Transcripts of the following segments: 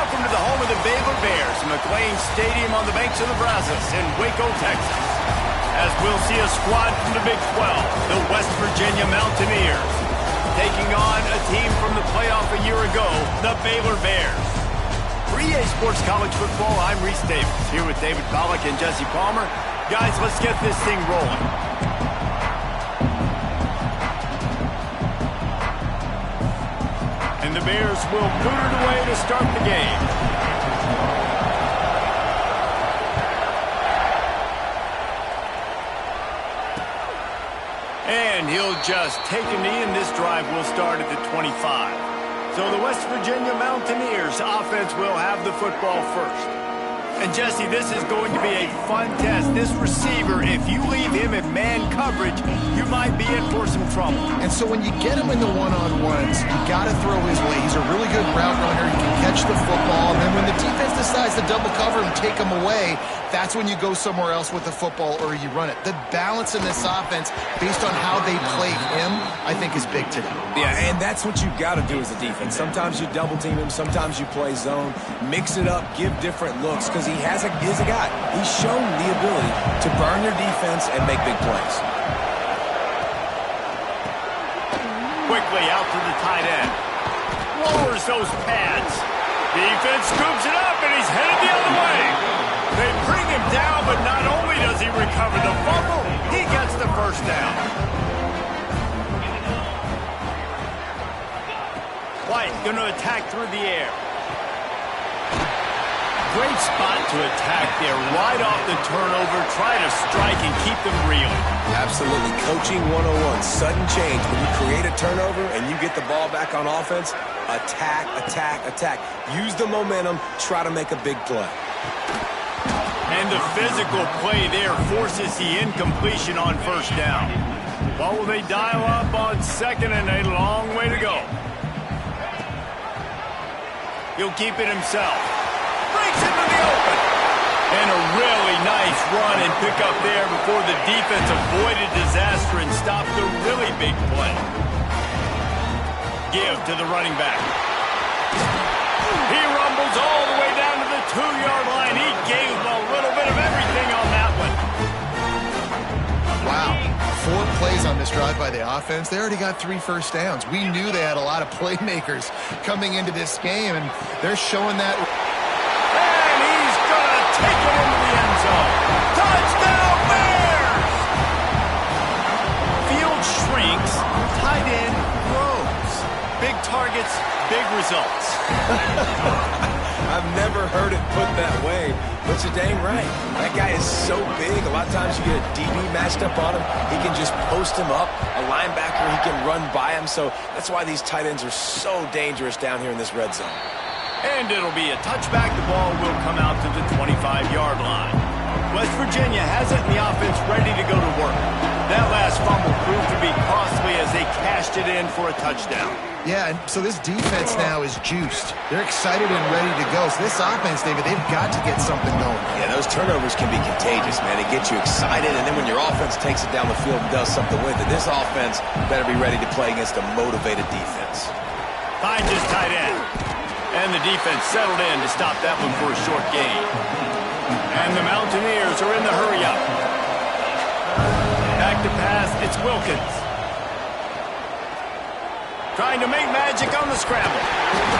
Welcome to the home of the Baylor Bears, McLean Stadium on the banks of the Brazos in Waco, Texas. As we'll see a squad from the Big 12, the West Virginia Mountaineers, taking on a team from the playoff a year ago, the Baylor Bears. For EA Sports College Football, I'm Reese Davis, here with David Pollack and Jesse Palmer. Guys, let's get this thing rolling. And the Bears will boot it away to start the game. And he'll just take a knee, and this drive will start at the 25. So the West Virginia Mountaineers offense will have the football first. And Jesse, this is going to be a fun test. This receiver, if you leave him in man coverage, you might be in for some trouble. And so when you get him in the one-on-ones, you got to throw his way. He's a really good route runner. He can catch the football. And then when the defense decides to double cover and take him away, that's when you go somewhere else with the football or you run it. The balance in this offense, based on how they play him, I think is big today. Yeah, and that's what you've got to do as a defense. Sometimes you double team him, sometimes you play zone. Mix it up, give different looks, because he's a guy. He's shown the ability to burn your defense and make big plays. Quickly out to the tight end. Lowers those pads. Defense scoops it up, and he's headed the other way. They bring him down, but not only does he recover the fumble, he gets the first down. White going to attack through the air. Great spot to attack there, right off the turnover. Try to strike and keep them reeling. Absolutely. Coaching 101. Sudden change. When you create a turnover and you get the ball back on offense, attack, attack, attack. Use the momentum. Try to make a big play. And the physical play there forces the incompletion on first down. What will they dial up on second, and a long way to go? He'll keep it himself. Breaks into the open. And a really nice run and pick up there before the defense avoided disaster and stopped the really big play. Give to the running back. He rumbles all the way down to the 2-yard line. He gave him a little bit of everything on that one. Wow. 4 plays on this drive by the offense. They already got 3 first downs. We knew they had a lot of playmakers coming into this game, and they're showing that. And he's going to take it into the end zone. Touchdown, Bears! Field shrinks, tight end grows. Big targets, big results. I've never heard it put that way, but you're dang right. That guy is so big. A lot of times you get a DB matched up on him. He can just post him up. A linebacker, he can run by him. So that's why these tight ends are so dangerous down here in this red zone. And it'll be a touchback. The ball will come out to the 25-yard line. West Virginia has it in the offense ready to go to work. That last fumble proved to be costly as they cashed it in for a touchdown. Yeah, and so this defense now is juiced. They're excited and ready to go. So this offense, David, they've got to get something going. Yeah, those turnovers can be contagious, man. It gets you excited, and then when your offense takes it down the field and does something with it, this offense better be ready to play against a motivated defense. Finds his tight end. And the defense settled in to stop that one for a short gain. And the Mountaineers are in the hurry-up. Back to pass, it's Wilkins. Trying to make magic on the scramble.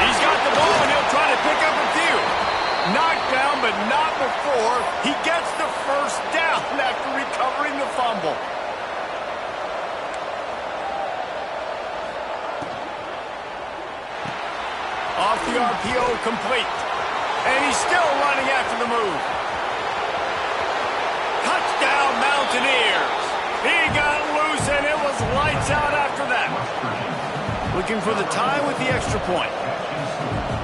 He's got the ball, and he'll try to pick up a few. Knocked down, but not before. He gets the first down after recovering the fumble. Off the RPO, complete. And he's still running after the move. Touchdown, Mountaineers. He got loose, and it was lights out after that. Looking for the tie with the extra point.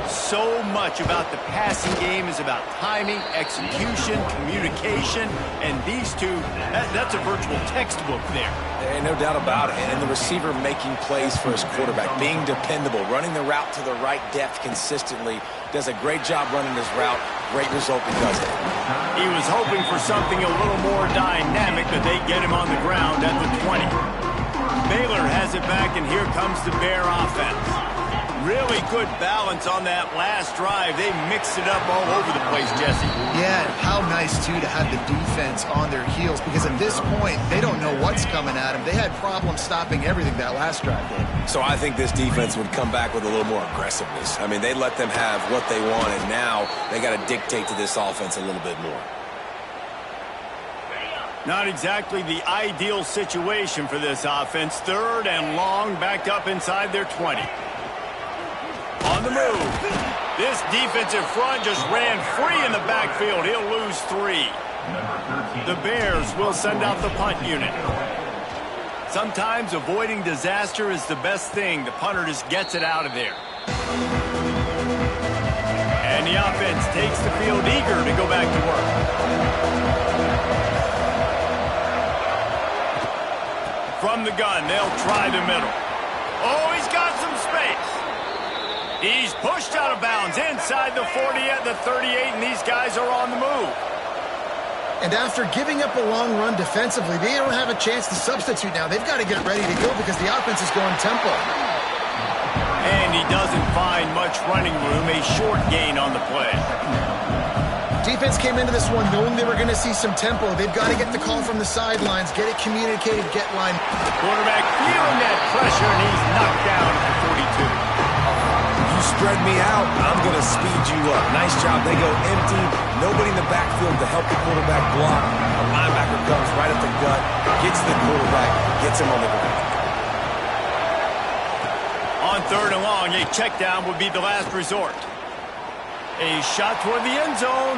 So much about the passing game is about timing, execution, communication, and these two, that's a virtual textbook there. And no doubt about it. And the receiver making plays for his quarterback, being dependable, running the route to the right depth consistently, does a great job running his route. Great result because of it. He was hoping for something a little more dynamic, but they get him on the ground at the 20. Baylor has it back, and here comes the Bear offense. Really good balance on that last drive. They mixed it up all over the place, Jesse. Yeah, how nice, too, to have the defense on their heels, because at this point, they don't know what's coming at them. They had problems stopping everything that last drive did. So I think this defense would come back with a little more aggressiveness. I mean, they let them have what they want, and now they got to dictate to this offense a little bit more. Not exactly the ideal situation for this offense. 3rd and long, backed up inside their 20. On the move. This defensive front just ran free in the backfield. He'll lose 3. The Bears will send out the punt unit. Sometimes avoiding disaster is the best thing. The punter just gets it out of there. And the offense takes the field eager to go back to work. From the gun, they'll try the middle. Oh, he's got some space. He's pushed out of bounds inside the 40 at the 38, and these guys are on the move. And after giving up a long run defensively, they don't have a chance to substitute now. They've got to get ready to go because the offense is going tempo. And he doesn't find much running room, a short gain on the play. Defense came into this one knowing they were going to see some tempo. They've got to get the call from the sidelines, get it communicated, get line. Quarterback feeling that pressure, and he's knocked down at the 42. You spread me out, I'm going to speed you up. Nice job. They go empty. Nobody in the backfield to help the quarterback block. A linebacker comes right at the gut, gets the quarterback, gets him on the ground. On 3rd and long, a check down would be the last resort. A shot toward the end zone.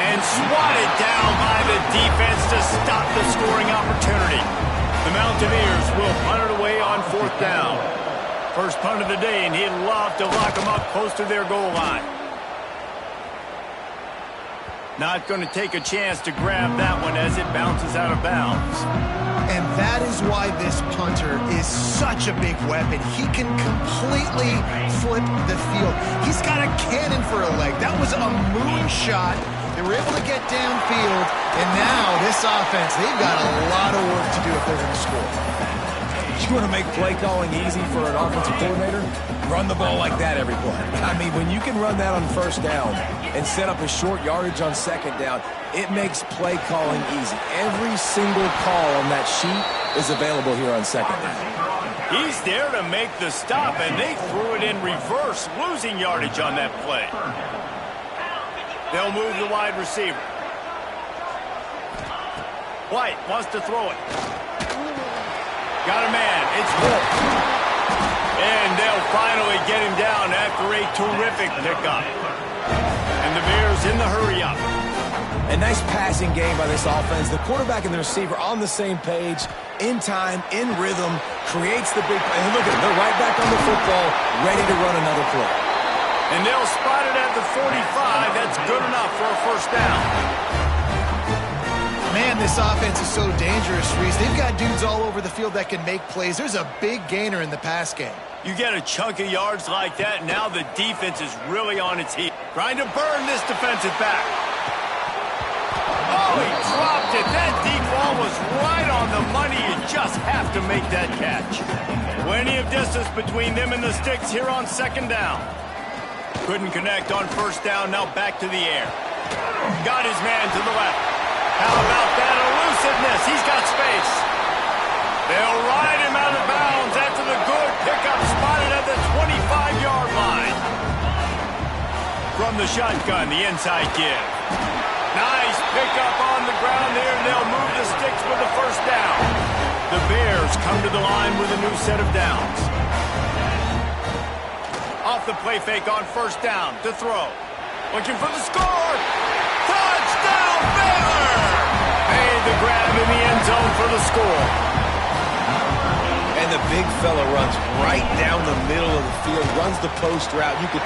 And swatted down by the defense to stop the scoring opportunity. The Mountaineers will punt it away on 4th down. First punt of the day, and he'd love to lock them up close to their goal line. Not going to take a chance to grab that one as it bounces out of bounds. And that is why this punter is such a big weapon. He can completely flip the field. He's got a cannon for a leg. That was a moonshot. They were able to get downfield, and now this offense, they've got a lot of work to do if they're going to score. You want to make play calling easy for an offensive coordinator? Run the ball like that every play. I mean, when you can run that on 1st down and set up a short yardage on 2nd down, it makes play calling easy. Every single call on that sheet is available here on 2nd down. He's there to make the stop, and they threw it in reverse, losing yardage on that play. They'll move the wide receiver. White wants to throw it. Got a man. It's Wolf. And they'll finally get him down after a terrific pickup. And the Bears in the hurry-up. A nice passing game by this offense. The quarterback and the receiver on the same page, in time, in rhythm, creates the big play. And look at it. They're right back on the football, ready to run another play. And they'll spot it at the 45. That's good enough for a 1st down. Man, this offense is so dangerous, Reese. They've got dudes all over the field that can make plays. There's a big gainer in the pass game. You get a chunk of yards like that, now the defense is really on its heels. Trying to burn this defensive back. Oh, he dropped it. That deep ball was right on the money. You just have to make that catch. Plenty of distance between them and the sticks here on 2nd down. Couldn't connect on 1st down, now back to the air. Got his man to the left. How about that elusiveness? He's got space. They'll ride him out of bounds after the good pickup spotted at the 25-yard line. From the shotgun, the inside give. Nice pickup on the ground there, and they'll move the sticks with the 1st down. The Bears come to the line with a new set of downs. Off the play fake on 1st down to throw. Looking for the score. Touchdown, Baylor! Made the grab in the end zone for the score. And the big fella runs right down the middle of the field, runs the post route. You could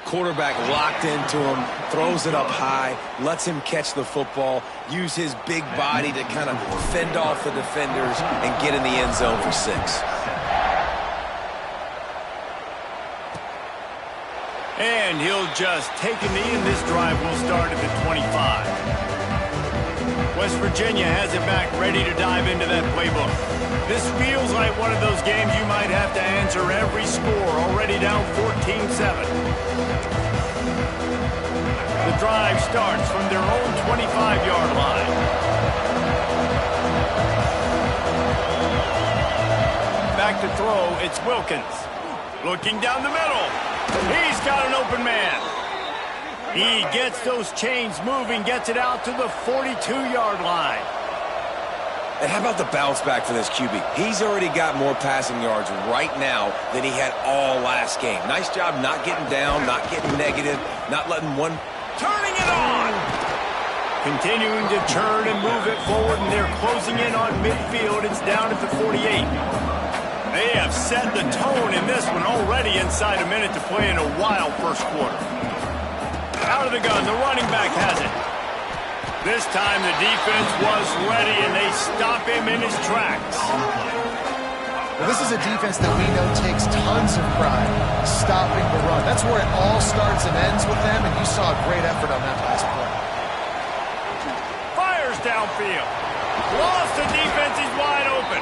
Quarterback locked into him, throws it up high, lets him catch the football, use his big body to kind of fend off the defenders and get in the end zone for 6. And he'll just take a knee, and this drive will start at the 25. West Virginia has it back, ready to dive into that playbook. This feels like one of those games you might have to answer every score, already down 14-7. The drive starts from their own 25-yard line. Back to throw, it's Wilkins. Looking down the middle. He's got an open man. He gets those chains moving, gets it out to the 42-yard line. And how about the bounce back for this QB? He's already got more passing yards right now than he had all last game. Nice job not getting down, not getting negative, not letting one... Turning it on! Continuing to churn and move it forward, and they're closing in on midfield. It's down at the 48. They have set the tone in this one already inside a minute to play in a wild first quarter. Out of the gun, the running back has it. This time the defense was ready, and they stop him in his tracks. Well, this is a defense that we know takes tons of pride stopping the run. That's where it all starts and ends with them, and you saw a great effort on that last play. Fires downfield. Lost the defense, he's wide open.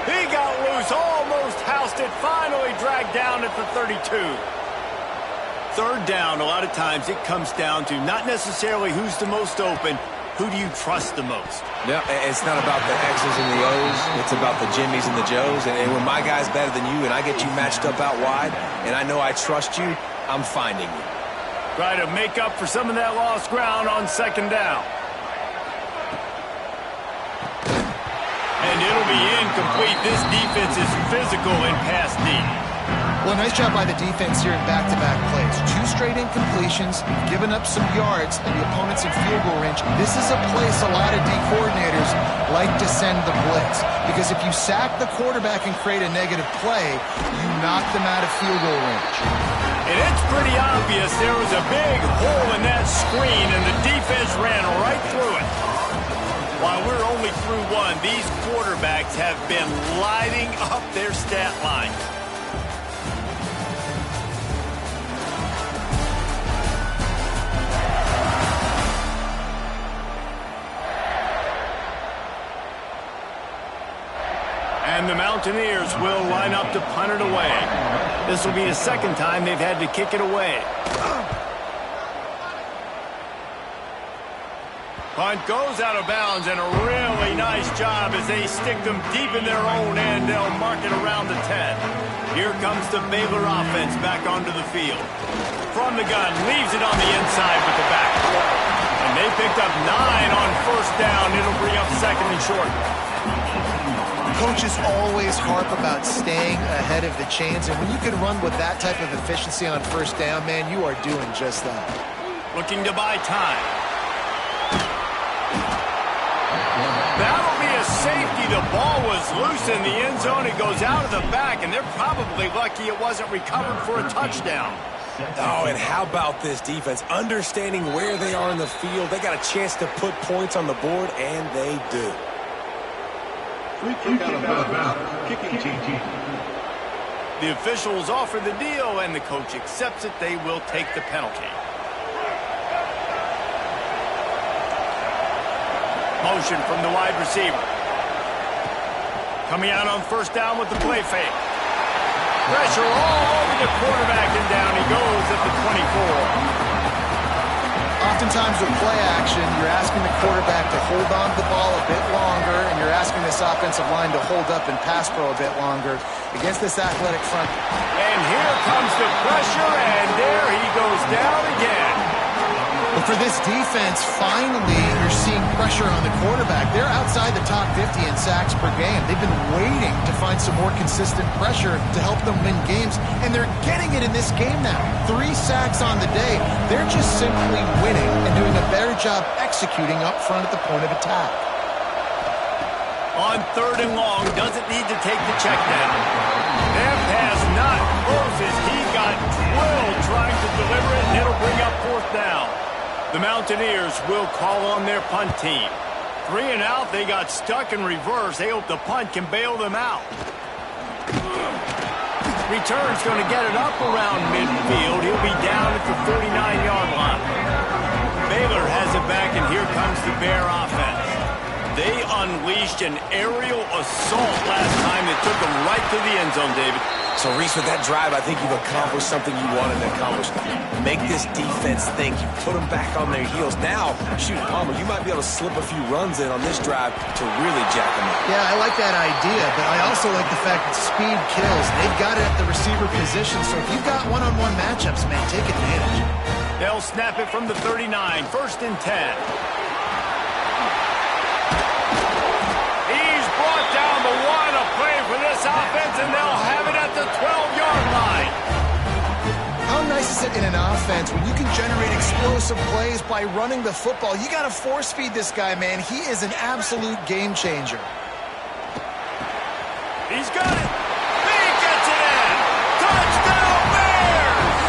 He got loose, almost housed it, finally dragged down at the 32. Third down, a lot of times it comes down to not necessarily who's the most open, who do you trust the most? Yeah, it's not about the X's and the O's. It's about the Jimmies and the Joes. And when my guy's better than you and I get you matched up out wide and I know I trust you, I'm finding you. Try to make up for some of that lost ground on second down. And it'll be incomplete. This defense is physical and pass deep. Well, nice job by the defense here in back-to-back plays. 2 straight incompletions, giving up some yards, and the opponent's in field goal range. This is a place a lot of D coordinators like to send the blitz, because if you sack the quarterback and create a negative play, you knock them out of field goal range. And it's pretty obvious there was a big hole in that screen, and the defense ran right through it. While we're only through one, these quarterbacks have been lighting up their stat line. And the Mountaineers will line up to punt it away. This will be the second time they've had to kick it away. Punt goes out of bounds, and a really nice job as they stick them deep in their own end. They'll mark it around the 10. Here comes the Baylor offense back onto the field. From the gun, leaves it on the inside with the back. And they picked up 9 on first down. It'll bring up second and short. Coaches always harp about staying ahead of the chains, and when you can run with that type of efficiency on first down, man, you are doing just that. Looking to buy time. That'll be a safety. The ball was loose in the end zone. It goes out of the back, and they're probably lucky it wasn't recovered for a touchdown. Oh, and how about this defense? Understanding where they are in the field. They got a chance to put points on the board, and they do. Free kick out of bounds. Kicking team. The officials offer the deal, and the coach accepts it. They will take the penalty. Motion from the wide receiver. Coming out on first down with the play fake. Pressure all over the quarterback, and down he goes at the 24. Oftentimes with play action, you're asking the quarterback to hold on to the ball a bit longer, and you're asking this offensive line to hold up and pass pro a bit longer against this athletic front. And here comes the pressure, and there he goes down again. But for this defense, finally, you're seeing pressure on the quarterback. They're outside the top 50 in sacks per game. They've been waiting to find some more consistent pressure to help them win games, and they're getting it in this game now. 3 sacks on the day. They're just simply winning and doing a better job executing up front at the point of attack. On third and long, doesn't need to take the check down. That pass not close as he got drilled trying to down. The Mountaineers will call on their punt team. 3 and out, they got stuck in reverse. They hope the punt can bail them out. Return's going to get it up around midfield. He'll be down at the 39-yard line. Baylor has it back, and here comes the Bear offense. They unleashed an aerial assault last time that took them right to the end zone, David. So, Reese, with that drive, I think you've accomplished something you wanted to accomplish. Make this defense think. You put them back on their heels. Now, shoot, Palmer, you might be able to slip a few runs in on this drive to really jack them up. Yeah, I like that idea, but I also like the fact that speed kills. They've got it at the receiver position, so if you've got one-on-one matchups, man, take advantage. They'll snap it from the 39, 1st and 10. He's brought down the one, a play for this offense, and they'll have it at the 12-yard line. How nice is it in an offense when you can generate explosive plays by running the football? You got to force feed this guy, man. He is an absolute game changer. He's got it. He gets it in. Touchdown, Bears!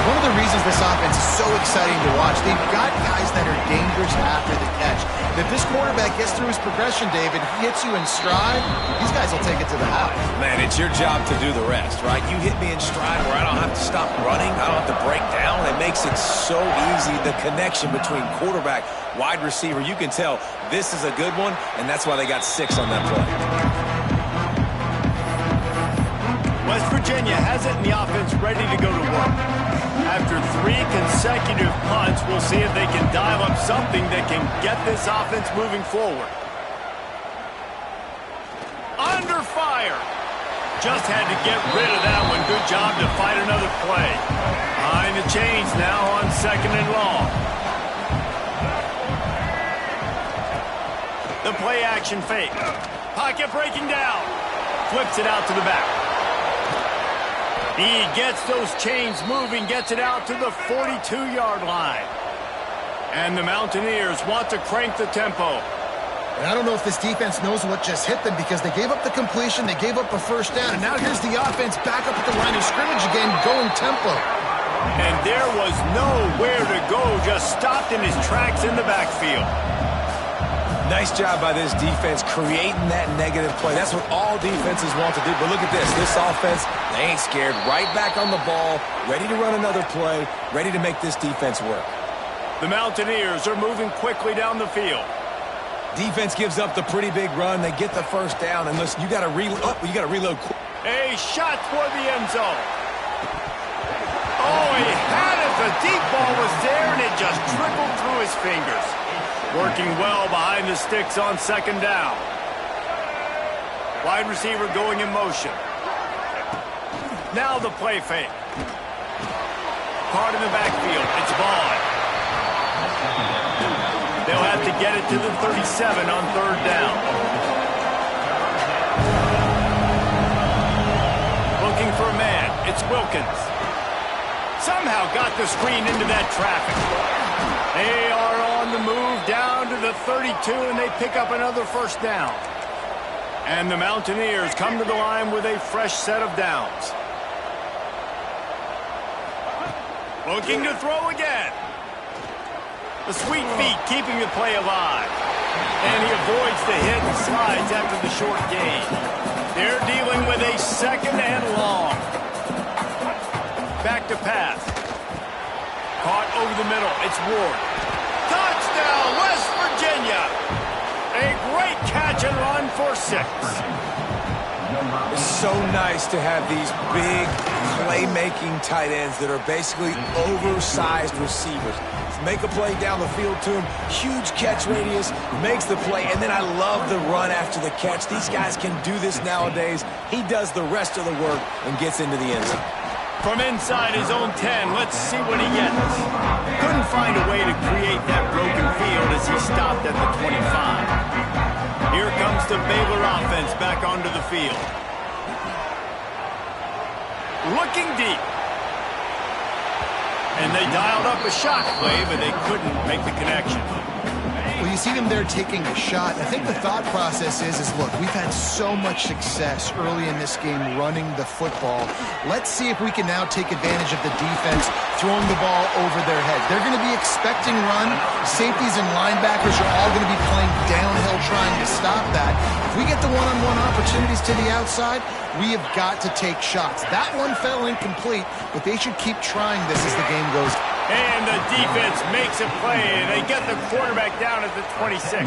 One of the reasons this offense is so exciting to watch, they've got guys that are dangerous after the catch. If this quarterback gets through his progression, David, he hits you in stride, these guys will take it to the house. Man, it's your job to do the rest, right? You hit me in stride where I don't have to stop running. I don't have to break down. It makes it so easy. The connection between quarterback, wide receiver, you can tell this is a good one, and that's why they got 6 on that play. West Virginia has it in the offense ready to go to work. After 3 consecutive punts, we'll see if they can dial up something that can get this offense moving forward. Under fire. Just had to get rid of that one. Good job to fight another play. Behind the chains now on 2nd and long. The play action fake. Pocket breaking down. Flips it out to the back. He gets those chains moving, gets it out to the 42-yard line. And the Mountaineers want to crank the tempo. And I don't know if this defense knows what just hit them because they gave up the completion, they gave up a 1st down, and now here's the offense back up at the line of scrimmage again, going tempo. And there was nowhere to go, just stopped in his tracks in the backfield. Nice job by this defense creating that negative play. That's what all defenses want to do. But look at this. This offense, they ain't scared. Right back on the ball, ready to run another play, ready to make this defense work. The Mountaineers are moving quickly down the field. Defense gives up the pretty big run. They get the 1st down. And listen, you got to reload. A shot toward the end zone. Oh, he had it. The deep ball was there, and it just trickled through his fingers. Working well behind the sticks on 2nd down. Wide receiver going in motion. Now the play fake. Card in the backfield. It's Vaughn. They'll have to get it to the 37 on 3rd down. Looking for a man. It's Wilkins. Somehow got the screen into that traffic. They are on the move down to the 32, and they pick up another 1st down. And the Mountaineers come to the line with a fresh set of downs. Looking to throw again. The sweet feet keeping the play alive. And he avoids the hit and slides after the short gain. They're dealing with a 2nd and long. Back to pass. Caught over the middle. It's Ward. Touchdown, West Virginia. A great catch and run for 6. It's so nice to have these big playmaking tight ends that are basically oversized receivers. Make a play down the field to him. Huge catch radius. Makes the play. And then I love the run after the catch. These guys can do this nowadays. He does the rest of the work and gets into the end zone. From inside his own 10, let's see what he gets. Couldn't find a way to create that broken field as he stopped at the 25. Here comes the Baylor offense back onto the field. Looking deep. And they dialed up a shot play, but they couldn't make the connection. Well, you see him there taking a shot. I think the thought process is look, we've had so much success early in this game running the football. Let's see if we can now take advantage of the defense throwing the ball over their head. They're going to be expecting run. Safeties and linebackers are all going to be playing downhill trying to stop that. If we get the one-on-one opportunities to the outside, we have got to take shots. That one fell incomplete, but they should keep trying this as the game goes. And the defense makes a play, and they get the quarterback down at the 26.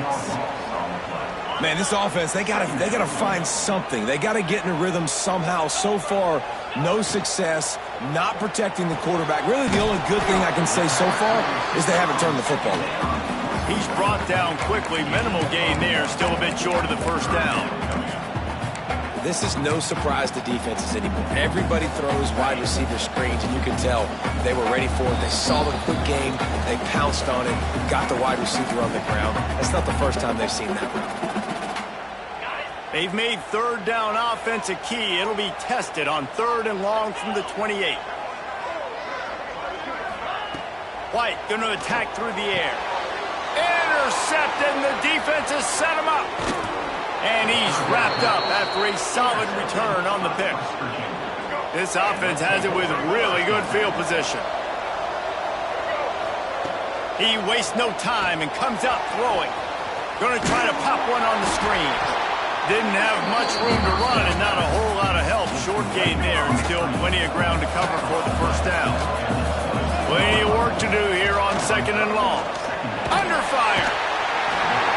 Man, this offense, they gotta find something. They gotta get in a rhythm somehow. So far, no success, not protecting the quarterback. Really, the only good thing I can say so far is they haven't turned the football over. He's brought down quickly. Minimal gain there, still a bit short of the first down. This is no surprise to defenses anymore. Everybody throws wide receiver screens, and you can tell they were ready for it. They saw the quick game. They pounced on it, got the wide receiver on the ground. That's not the first time they've seen that. They've made third down offense a key. It'll be tested on 3rd and long from the 28. White going to attack through the air. Intercepted, and the defense has set him up. And he's wrapped up after a solid return on the pick. This offense has it with really good field position. He wastes no time and comes out throwing. Going to try to pop one on the screen. Didn't have much room to run and not a whole lot of help. Short gain there and still plenty of ground to cover for the first down. Plenty of work to do here on 2nd and long. Under fire.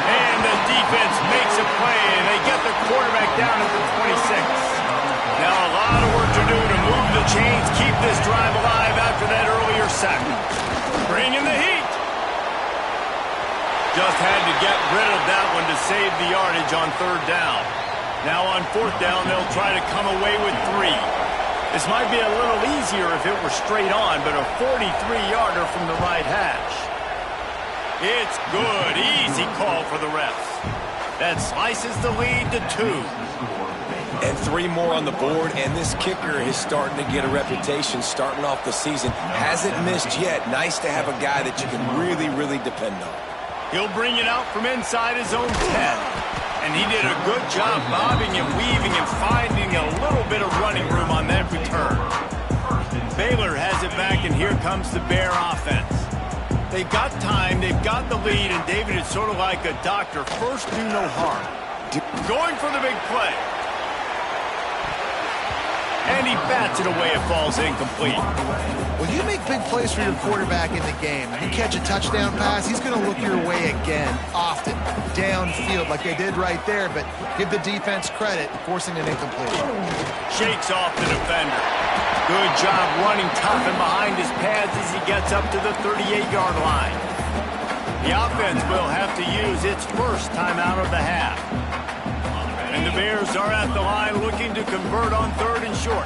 And the defense makes a play, and they get the quarterback down at the 26. Now a lot of work to do to move the chains, keep this drive alive after that earlier sack. Bringing the heat. Just had to get rid of that one to save the yardage on 3rd down. Now on 4th down, they'll try to come away with 3. This might be a little easier if it were straight on, but a 43-yarder from the right hash. It's good. Easy call for the refs. That slices the lead to 2. And 3 more on the board, and this kicker is starting to get a reputation starting off the season. Hasn't missed yet. Nice to have a guy that you can really, really depend on. He'll bring it out from inside his own 10. And he did a good job bobbing and weaving and finding a little bit of running room on that return. Baylor has it back, and here comes the Bear offense. They've got time, they've got the lead, and David is sort of like a doctor. First, do no harm. Going for the big play. And he bats it away. It falls incomplete. When you make big plays for your quarterback in the game, you catch a touchdown pass, he's going to look your way again, often, downfield like they did right there, but give the defense credit, forcing an incompletion. Shakes off the defender. Good job running tough and behind his pads as he gets up to the 38-yard line. The offense will have to use its first timeout of the half. And the Bears are at the line looking to convert on 3rd and short.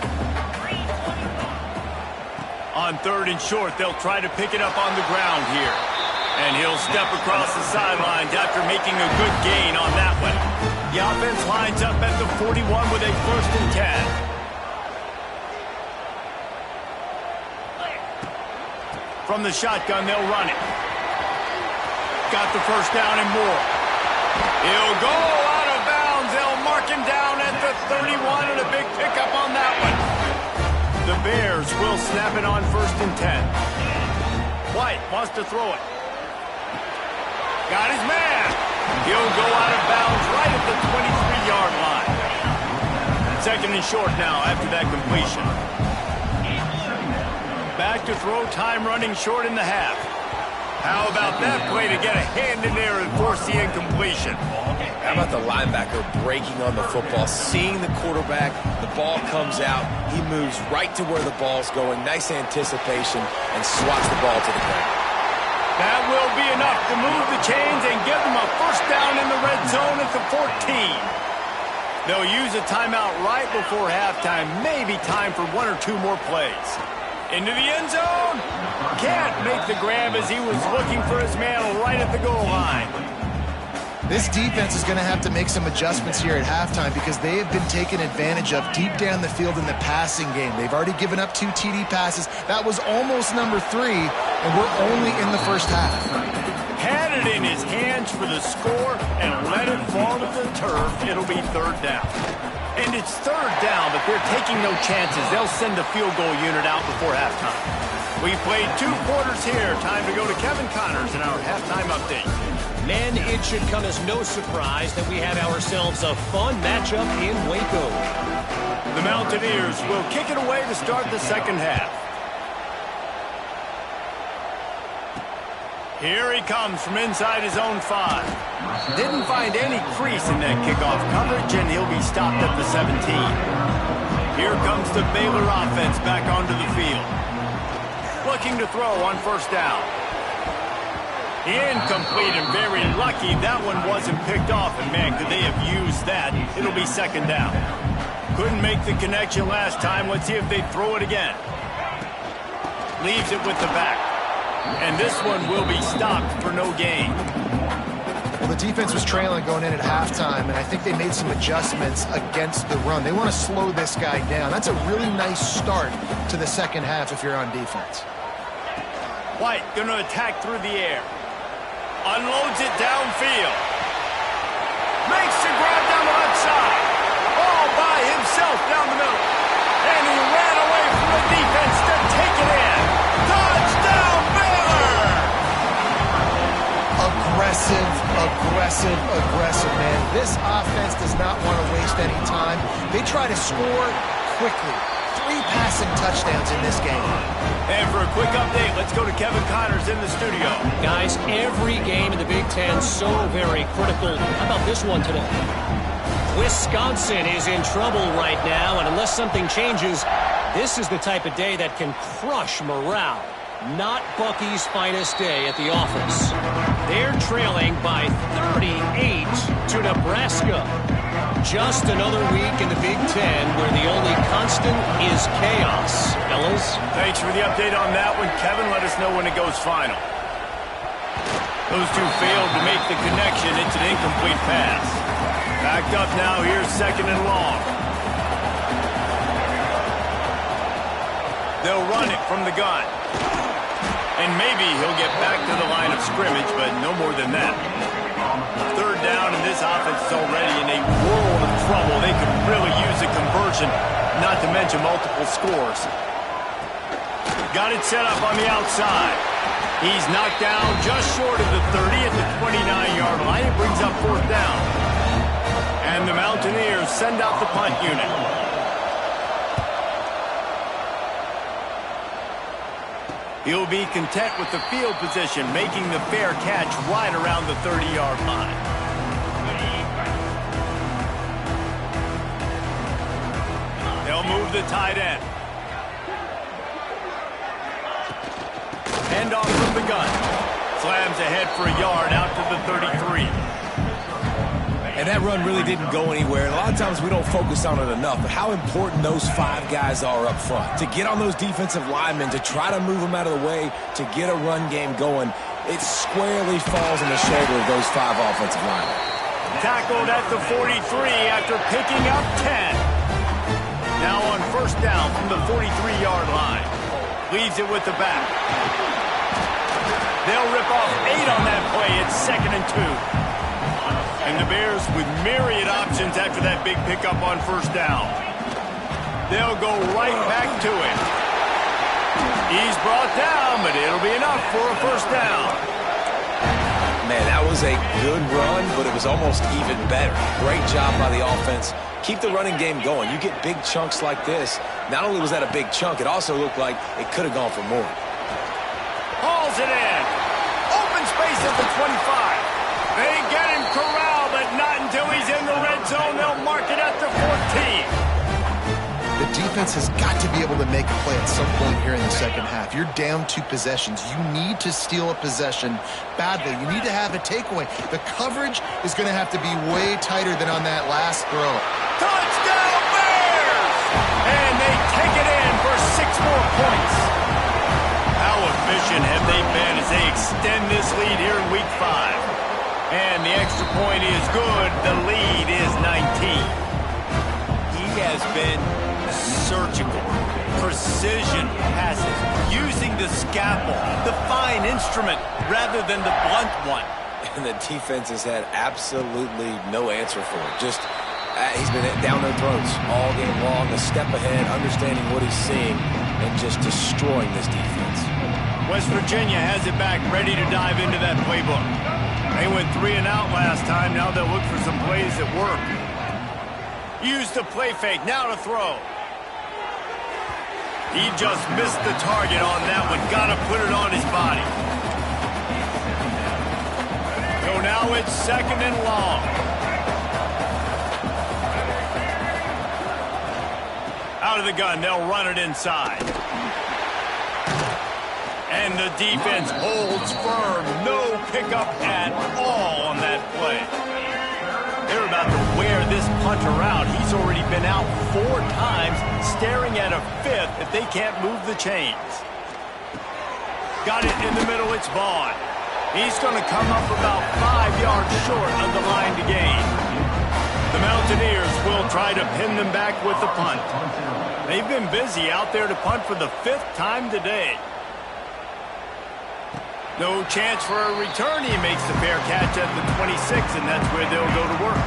On 3rd and short, they'll try to pick it up on the ground here. And he'll step across the sidelines after making a good gain on that one. The offense lines up at the 41 with a 1st and 10. From the shotgun, they'll run it. Got the first down and more. He'll go out of bounds. They'll mark him down at the 31 and a big pickup on that one. The Bears will snap it on 1st and 10. White wants to throw it. Got his man. He'll go out of bounds right at the 23-yard line. 2nd and short now after that completion. Back to throw, time running short in the half. How about that play to get a hand in there and force the incompletion? How about the linebacker breaking on the football, seeing the quarterback, the ball comes out, he moves right to where the ball's going, nice anticipation, and swats the ball to the ground. That will be enough to move the chains and give them a first down in the red zone at the 14. They'll use a timeout right before halftime, maybe time for 1 or 2 more plays. Into the end zone. Can't make the grab as he was looking for his man right at the goal line. This defense is going to have to make some adjustments here at halftime because they have been taken advantage of deep down the field in the passing game. They've already given up 2 TD passes. That was almost number 3, and we're only in the first half. Had it it in his hands for the score and let it fall to the turf. It'll be third down. And it's third down, but they're taking no chances. They'll send the field goal unit out before halftime. We played 2 quarters here. Time to go to Kevin Connors in our halftime update. Men, it should come as no surprise that we have ourselves a fun matchup in Waco. The Mountaineers will kick it away to start the second half. Here he comes from inside his own 5. Didn't find any crease in that kickoff coverage, and he'll be stopped at the 17. Here comes the Baylor offense back onto the field. Looking to throw on first down. Incomplete, and very lucky that one wasn't picked off. And, man, could they have used that? It'll be second down. Couldn't make the connection last time. Let's see if they throw it again. Leaves it with the back. And this one will be stopped for no gain. Well, the defense was trailing going in at halftime, and I think they made some adjustments against the run. They want to slow this guy down. That's a really nice start to the second half if you're on defense. White going to attack through the air. Unloads it downfield. Makes the grab down the left side. All by himself down the middle. And he ran away from the defense to take it in. Touchdown, Baylor! Aggressive, man. This offense does not want to waste any time. They try to score quickly. 3 passing touchdowns in this game. And for a quick update, let's go to Kevin Connors in the studio. Guys, every game in the Big Ten so very critical. How about this one today? Wisconsin is in trouble right now, and unless something changes, this is the type of day that can crush morale. Not Bucky's finest day at the office. They're trailing by 38 to Nebraska. Just another week in the Big Ten where the only constant is chaos. Fellas? Thanks for the update on that one, Kevin. Let us know when it goes final. Those two failed to make the connection. It's an incomplete pass. Backed up now. Here's second and long. They'll run it from the gun. And maybe he'll get back to the line of scrimmage, but no more than that. Third down, and this offense is already in a world of trouble. They could really use a conversion, not to mention multiple scores. Got it set up on the outside. He's knocked down just short of the 30 at the 29-yard line. It brings up fourth down. And the Mountaineers send out the punt unit. He'll be content with the field position, making the fair catch right around the 30-yard line. They'll move the tight end. Hand off from the gun. Slams ahead for a yard out to the 33. And that run really didn't go anywhere. And a lot of times we don't focus on it enough, but how important those 5 guys are up front. To get on those defensive linemen, to try to move them out of the way, to get a run game going, it squarely falls on the shoulder of those 5 offensive linemen. Tackled at the 43 after picking up 10. Now on first down from the 43-yard line. Leaves it with the back. They'll rip off 8 on that play. It's second and 2. And the Bears with myriad options after that big pickup on first down. They'll go right back to it. He's brought down, but it'll be enough for a first down. Man, that was a good run, but it was almost even better. Great job by the offense. Keep the running game going. You get big chunks like this. Not only was that a big chunk, it also looked like it could have gone for more. Hauls it in. Open space at the 25. They get him corralled, but not until he's in the red zone. They'll mark it at the 14. The defense has got to be able to make a play at some point here in the second half. You're down 2 possessions. You need to steal a possession badly. You need to have a takeaway. The coverage is going to have to be way tighter than on that last throw. Touchdown, Bears! And they take it in for 6 more points. How efficient have they been as they extend this lead here in Week 5? And the extra point is good. The lead is 19. He has been surgical, precision passes, using the scalpel, the fine instrument rather than the blunt one. and the defense has had absolutely no answer for it. Just he's been down their throats all game long, a step ahead, understanding what he's seeing, and just destroying this defense. West Virginia has it back, ready to dive into that playbook. They went 3 and out last time. Now they'll look for some plays that work. Use the play fake. Now to throw. He just missed the target on that one. Got to put it on his body. So now it's 2nd and long. Out of the gun. They'll run it inside. And the defense holds firm. No pickup at all on that play. They're about to wear this punter out. He's already been out 4 times, staring at a 5th if they can't move the chains. Got it in the middle. It's Vaughn. He's going to come up about 5 yards short of the line to gain. The Mountaineers will try to pin them back with the punt. They've been busy out there to punt for the 5th time today. No chance for a return. He makes the fair catch at the 26, and that's where they'll go to work.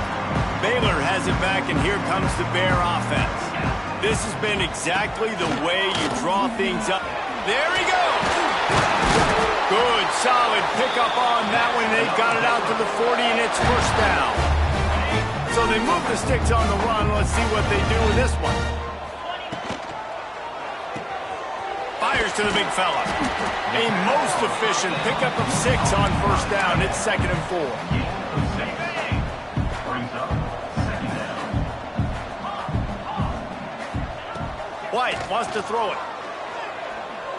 Baylor has it back, and here comes the Bear offense. This has been exactly the way you draw things up. There he goes! Good, solid pickup on that one. They've got it out to the 40, and it's 1st down. So they move the sticks on the run. Let's see what they do with this one. Fires to the big fella. A most efficient pickup of 6 on 1st down. It's 2nd and 4. White wants to throw it.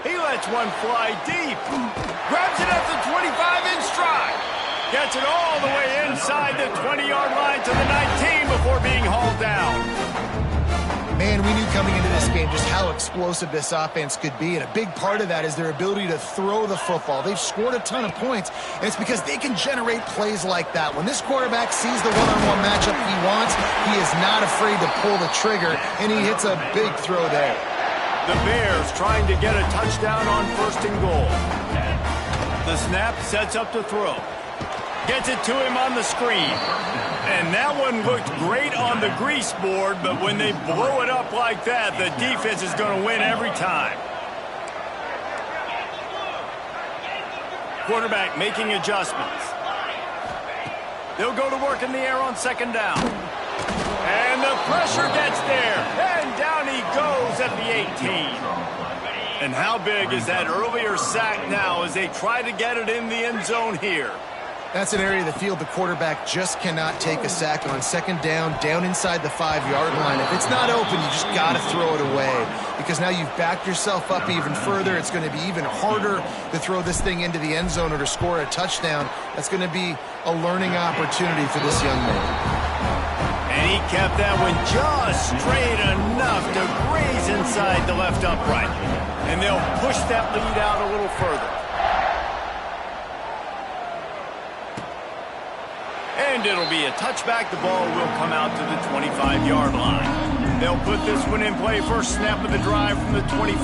He lets one fly deep. Grabs it at the 25 in stride. Gets it all the way inside the 20-yard line to the 19 before being hauled down. Man, we knew coming into this game just how explosive this offense could be, and a big part of that is their ability to throw the football. They've scored a ton of points, and it's because they can generate plays like that. When this quarterback sees the one-on-one matchup he wants, he is not afraid to pull the trigger, and he hits a big throw there. The Bears trying to get a touchdown on 1st and goal. The snap sets up to throw. Gets it to him on the screen. And that one looked great on the grease board, but when they blow it up like that, the defense is going to win every time. Quarterback making adjustments. They'll go to work in the air on 2nd down. And the pressure gets there. And down he goes at the 18. And how big is that earlier sack now as they try to get it in the end zone here? That's an area of the field the quarterback just cannot take a sack on. 2nd down inside the 5-yard line. If it's not open, you just got to throw it away because now you've backed yourself up even further. It's going to be even harder to throw this thing into the end zone or to score a touchdown. That's going to be a learning opportunity for this young man. And he kept that one just straight enough to graze inside the left upright. And they'll push that lead out a little further. And it'll be a touchback. The ball will come out to the 25-yard line. They'll put this one in play. First snap of the drive from the 25.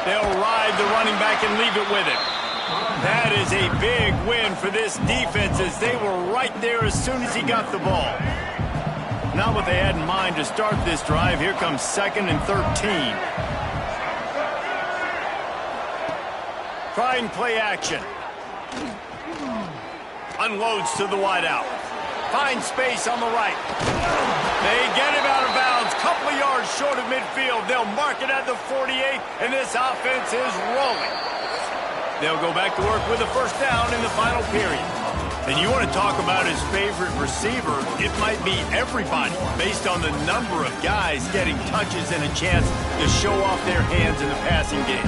They'll ride the running back and leave it with him. That is a big win for this defense as they were right there as soon as he got the ball. Not what they had in mind to start this drive. Here comes 2nd and 13. Trying play action. Unloads to the wideout. Finds space on the right. They get him out of bounds. Couple of yards short of midfield. They'll mark it at the 48, and this offense is rolling. They'll go back to work with a 1st down in the final period. And you want to talk about his favorite receiver, it might be everybody based on the number of guys getting touches and a chance to show off their hands in the passing game.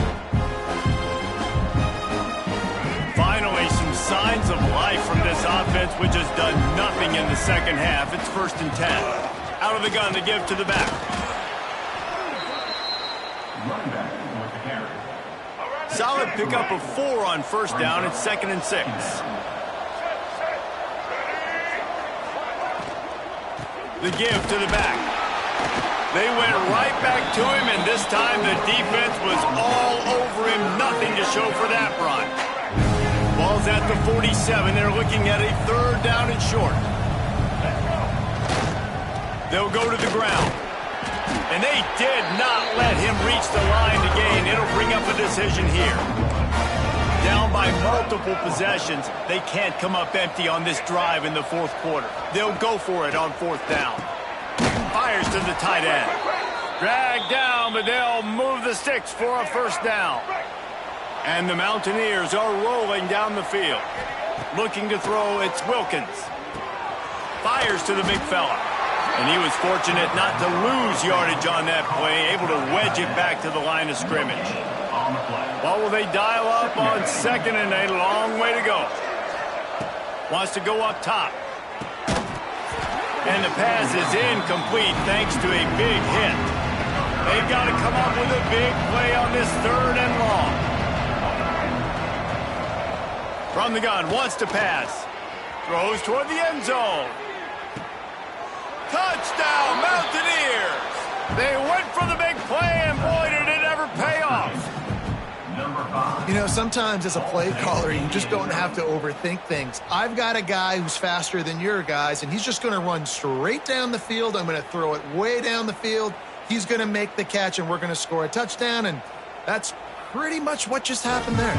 Finally, some signs of life from this offense, which has done nothing in the 2nd half. It's 1st and 10. Out of the gun to give to the back. Solid pickup of 4 on 1st down. It's 2nd and 6. The give to the back. They went right back to him, and this time the defense was all over him. Nothing to show for that run. Ball's at the 47. They're looking at a 3rd down and short. They'll go to the ground. And they did not let him reach the line to gain. It'll bring up a decision here. Down by multiple possessions, they can't come up empty on this drive in the 4th quarter. They'll go for it on 4th down. Fires to the tight end. Dragged down, but they'll move the sticks for a 1st down. And the Mountaineers are rolling down the field. Looking to throw, it's Wilkins. Fires to the big fella. And he was fortunate not to lose yardage on that play, able to wedge it back to the line of scrimmage. Well, will they dial up on 2nd and a long way to go? Wants to go up top. And the pass is incomplete thanks to a big hit. They've got to come up with a big play on this 3rd and long. From the gun, wants to pass. Throws toward the end zone. Touchdown, Mountaineers! They went for the big play, and boy, did it ever pay off. You know, sometimes as a play caller, you just don't have to overthink things. I've got a guy who's faster than your guys, and he's just going to run straight down the field. I'm going to throw it way down the field. He's going to make the catch, and we're going to score a touchdown, and that's pretty much what just happened there.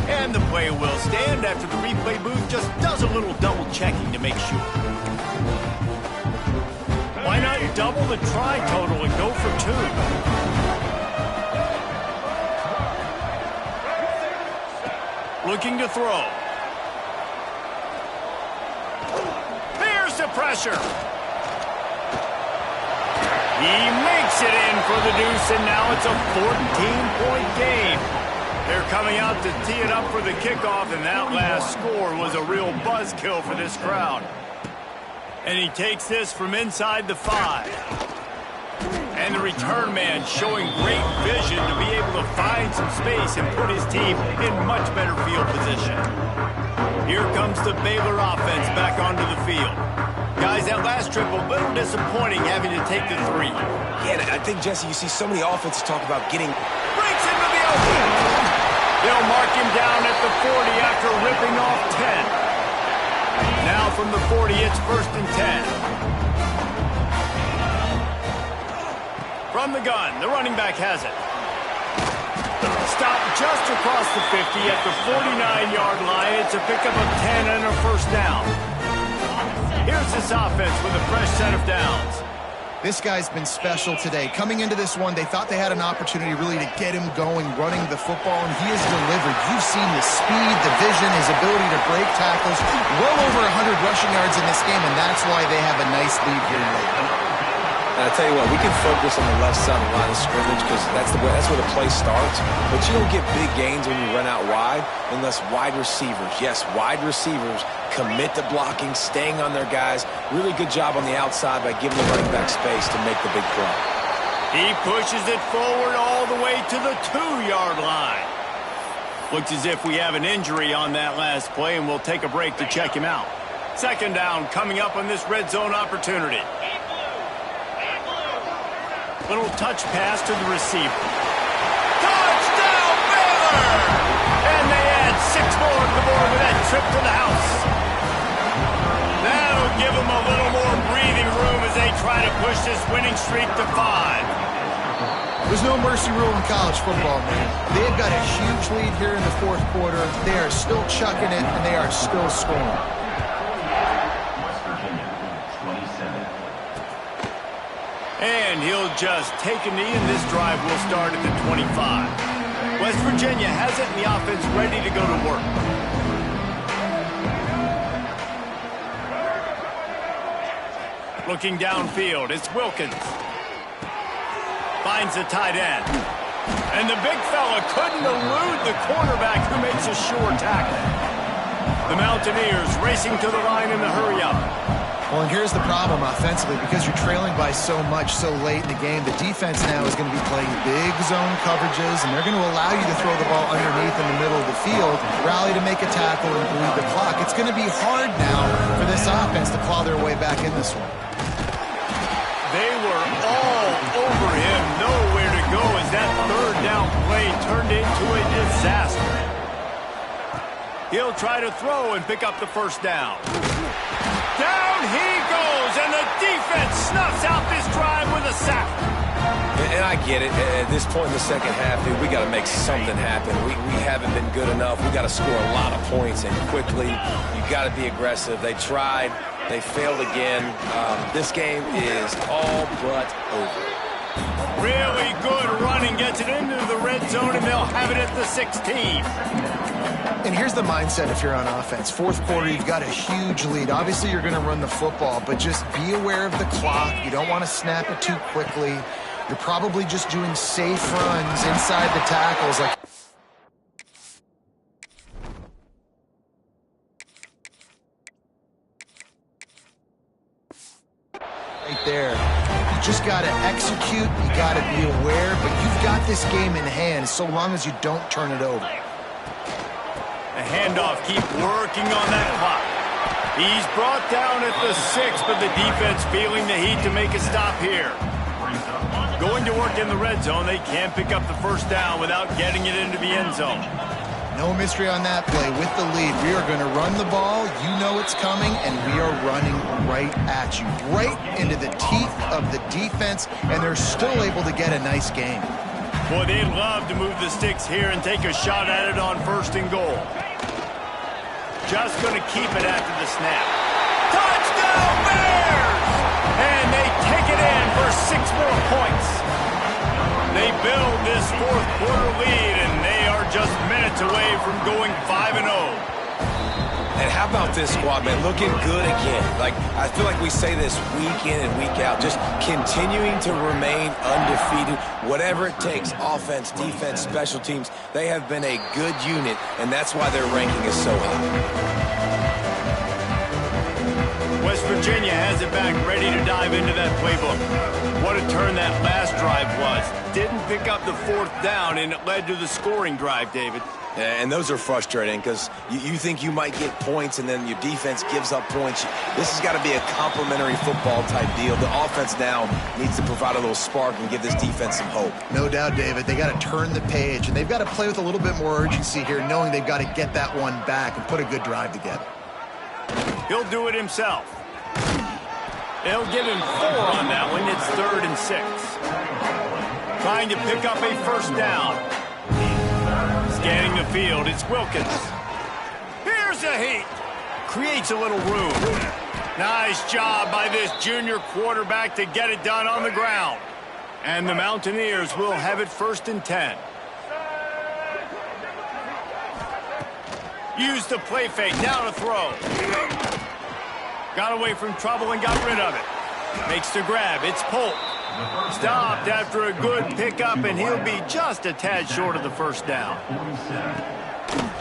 And the play will stand after the replay booth just does a little double checking to make sure. Why not double the try total and go for 2? Looking to throw. There's the pressure. He makes it in for the deuce, and now it's a 14-point game. They're coming out to tee it up for the kickoff, and that last score was a real buzzkill for this crowd. And he takes this from inside the 5. And the return man showing great vision to be able to find some space and put his team in much better field position. Here comes the Baylor offense back onto the field. Guys, that last trip a little disappointing having to take the 3. Yeah, I think, Jesse, you see so many offenses talk about getting... Breaks into the open. They'll mark him down at the 40 after ripping off 10. Now from the 40, it's 1st and 10. From the gun, the running back has it. Stopped just across the 50 at the 49-yard line. It's a pickup of 10 and a 1st down. Here's this offense with a fresh set of downs. This guy's been special today. Coming into this one, they thought they had an opportunity really to get him going, running the football, and he has delivered. You've seen the speed, the vision, his ability to break tackles. Well over 100 rushing yards in this game, and that's why they have a nice lead here late. And I tell you what, we can focus on the left side of the line of scrimmage because that's where the play starts. But you don't get big gains when you run out wide unless wide receivers, yes, wide receivers, commit to blocking, staying on their guys. Really good job on the outside by giving the running back space to make the big play. He pushes it forward all the way to the 2-yard line. Looks as if we have an injury on that last play, and we'll take a break to check him out. 2nd down coming up on this red zone opportunity. Little touch pass to the receiver. Touchdown, Baylor! And they add 6 more to the board with that trip to the house. That'll give them a little more breathing room as they try to push this winning streak to 5. There's no mercy rule in college football, man. They've got a huge lead here in the 4th quarter. They are still chucking it, and they are still scoring. And he'll just take a knee, and this drive will start at the 25. West Virginia has it, and the offense ready to go to work. Looking downfield, it's Wilkins. Finds the tight end. And the big fella couldn't elude the cornerback who makes a sure tackle. The Mountaineers racing to the line in the hurry-up. Well, and here's the problem offensively. Because you're trailing by so much so late in the game, the defense now is going to be playing big zone coverages, and they're going to allow you to throw the ball underneath in the middle of the field, rally to make a tackle, and bleed the clock. It's going to be hard now for this offense to claw their way back in this one. They were all over him. Nowhere to go as that third down play turned into a disaster. He'll try to throw and pick up the first down. Down he goes, and the defense snuffs out this drive with a sack. And I get it. At this point in the second half, dude, we got to make something happen. We haven't been good enough. We got to score a lot of points, and quickly. You got to be aggressive. They tried. They failed again. This game is all but over. Really good running, gets it into the red zone, and they'll have it at the 16. And here's the mindset if you're on offense. Fourth quarter, you've got a huge lead. Obviously, you're going to run the football, but just be aware of the clock. You don't want to snap it too quickly. You're probably just doing safe runs inside the tackles. Like right there. You just got to execute. You got to be aware, but you've got this game in hand so long as you don't turn it over. The handoff, keep working on that clock. He's brought down at the 6, but the defense feeling the heat to make a stop here. Going to work in the red zone, they can't pick up the first down without getting it into the end zone. No mystery on that play. With the lead, we are going to run the ball. You know it's coming, and we are running right at you, right into the teeth of the defense, and they're still able to get a nice game. Boy, they'd love to move the sticks here and take a shot at it on 1st and goal. Just going to keep it after the snap. Touchdown, Bears! And they take it in for 6 more points. They build this 4th quarter lead, and they are just minutes away from going 5-0. And how about this squad, man? Looking good again. Like, I feel like we say this week in and week out, just continuing to remain undefeated. Whatever it takes, offense, defense, special teams, they have been a good unit, and that's why their ranking is so high. West Virginia has it back, ready to dive into that playbook. What a turn that last drive was. Didn't pick up the 4th down, and it led to the scoring drive, David. Yeah, and those are frustrating because you think you might get points and then your defense gives up points. This has got to be a complementary football type deal. The offense now needs to provide a little spark and give this defense some hope. No doubt, David. They got to turn the page, and they've got to play with a little bit more urgency here, knowing they've got to get that one back and put a good drive together. He'll do it himself. They'll give him 4 on that one. It's 3rd and 6. Trying to pick up a first down. Scanning the field, it's Wilkins. Here's a heat. Creates a little room. Nice job by this junior quarterback to get it done on the ground. And the Mountaineers will have it 1st and 10. Used the play fake, now to throw. Got away from trouble and got rid of it. Makes the grab, it's Polk. Stopped after a good pickup, and he'll be just a tad short of the first down.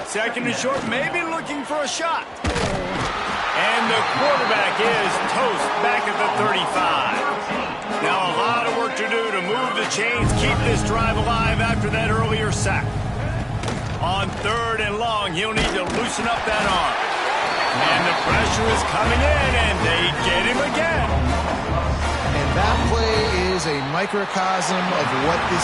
2nd and short, maybe looking for a shot. And the quarterback is toast back at the 35. Now a lot of work to do to move the chains, keep this drive alive after that earlier sack. On 3rd and long, he'll need to loosen up that arm. And the pressure is coming in, and they get him again. And that play is a microcosm of what this